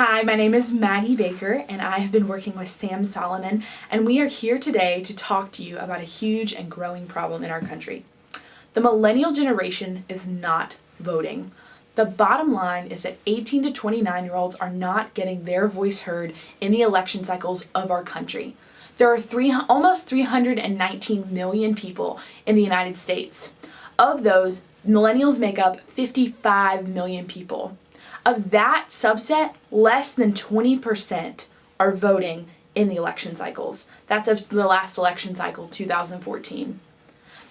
Hi, my name is Maggie Baker and I have been working with Sam Solomon, and we are here today to talk to you about a huge and growing problem in our country. The millennial generation is not voting. The bottom line is that 18 to 29-year-olds are not getting their voice heard in the election cycles of our country. There are almost 319 million people in the United States. Of those, millennials make up 55 million people. Of that subset, less than 20% are voting in the election cycles. That's of the last election cycle, 2014.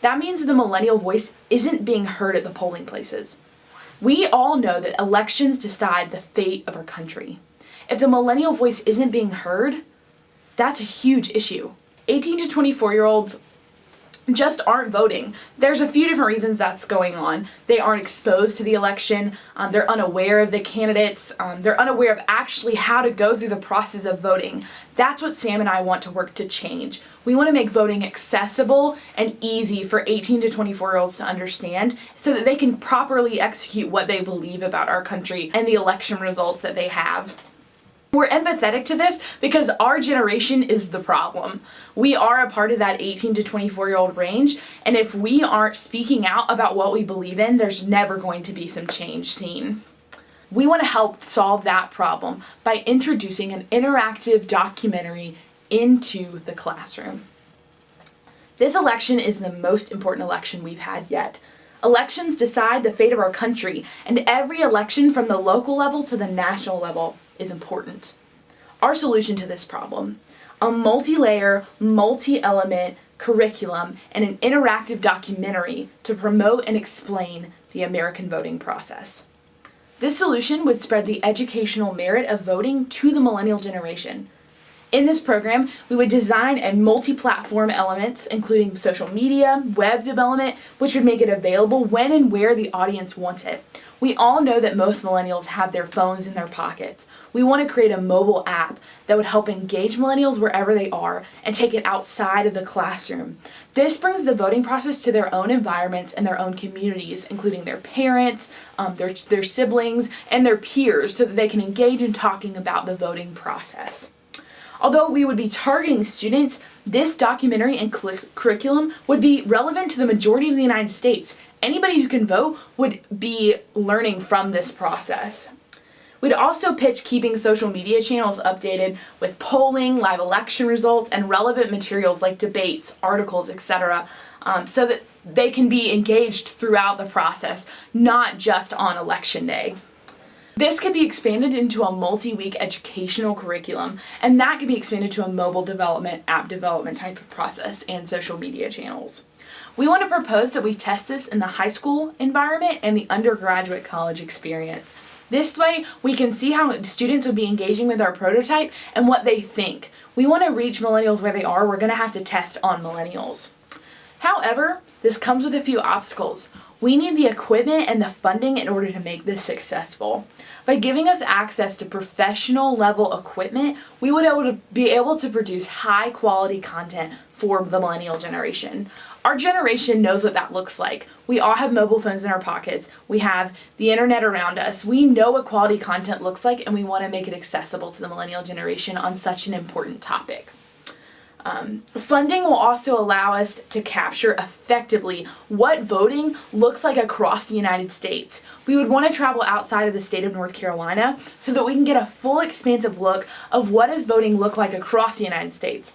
That means the millennial voice isn't being heard at the polling places. We all know that elections decide the fate of our country. If the millennial voice isn't being heard, that's a huge issue. 18 to 24-year-olds just aren't voting. There's a few different reasons that's going on. They aren't exposed to the election, they're unaware of the candidates, they're unaware of actually how to go through the process of voting. That's what Sam and I want to work to change. We want to make voting accessible and easy for 18 to 24-year-olds to understand so that they can properly execute what they believe about our country and the election results that they have. We're empathetic to this because our generation is the problem. We are a part of that 18 to 24-year-old range, and if we aren't speaking out about what we believe in, there's never going to be some change seen. We want to help solve that problem by introducing an interactive documentary into the classroom. This election is the most important election we've had yet. Elections decide the fate of our country, and every election from the local level to the national level is important. Our solution to this problem: a multi-layer, multi-element curriculum and an interactive documentary to promote and explain the American voting process. This solution would spread the educational merit of voting to the millennial generation. In this program, we would design a multi-platform elements, including social media, web development, which would make it available when and where the audience wants it. We all know that most millennials have their phones in their pockets. We want to create a mobile app that would help engage millennials wherever they are and take it outside of the classroom. This brings the voting process to their own environments and their own communities, including their parents, their siblings, and their peers, so that they can engage in talking about the voting process. Although we would be targeting students, this documentary and curriculum would be relevant to the majority of the United States. Anybody who can vote would be learning from this process. We'd also pitch keeping social media channels updated with polling, live election results, and relevant materials like debates, articles, etc., so that they can be engaged throughout the process, not just on election day. This could be expanded into a multi-week educational curriculum, and that could be expanded to a mobile development, app development type of process, and social media channels. We want to propose that we test this in the high school environment and the undergraduate college experience. This way, we can see how students would be engaging with our prototype and what they think. We want to reach millennials where they are. We're going to have to test on millennials. However, this comes with a few obstacles. We need the equipment and the funding in order to make this successful. By giving us access to professional level equipment, we would be able to produce high quality content for the millennial generation. Our generation knows what that looks like. We all have mobile phones in our pockets. We have the internet around us. We know what quality content looks like, and we want to make it accessible to the millennial generation on such an important topic. Funding will also allow us to capture effectively what voting looks like across the United States. We would want to travel outside of the state of North Carolina so that we can get a full expansive look of what does voting look like across the United States.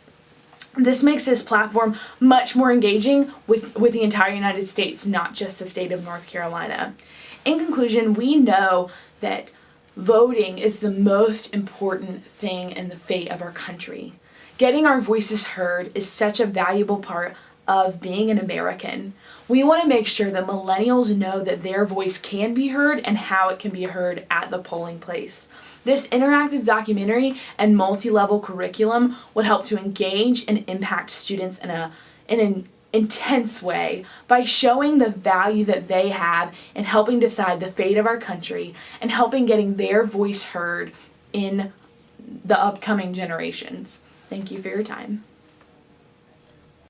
This makes this platform much more engaging with the entire United States, not just the state of North Carolina. In conclusion, we know that voting is the most important thing in the fate of our country. Getting our voices heard is such a valuable part of being an American. We want to make sure that millennials know that their voice can be heard and how it can be heard at the polling place. This interactive documentary and multi-level curriculum would help to engage and impact students in an intense way by showing the value that they have in helping decide the fate of our country and helping getting their voice heard in the upcoming generations. Thank you for your time.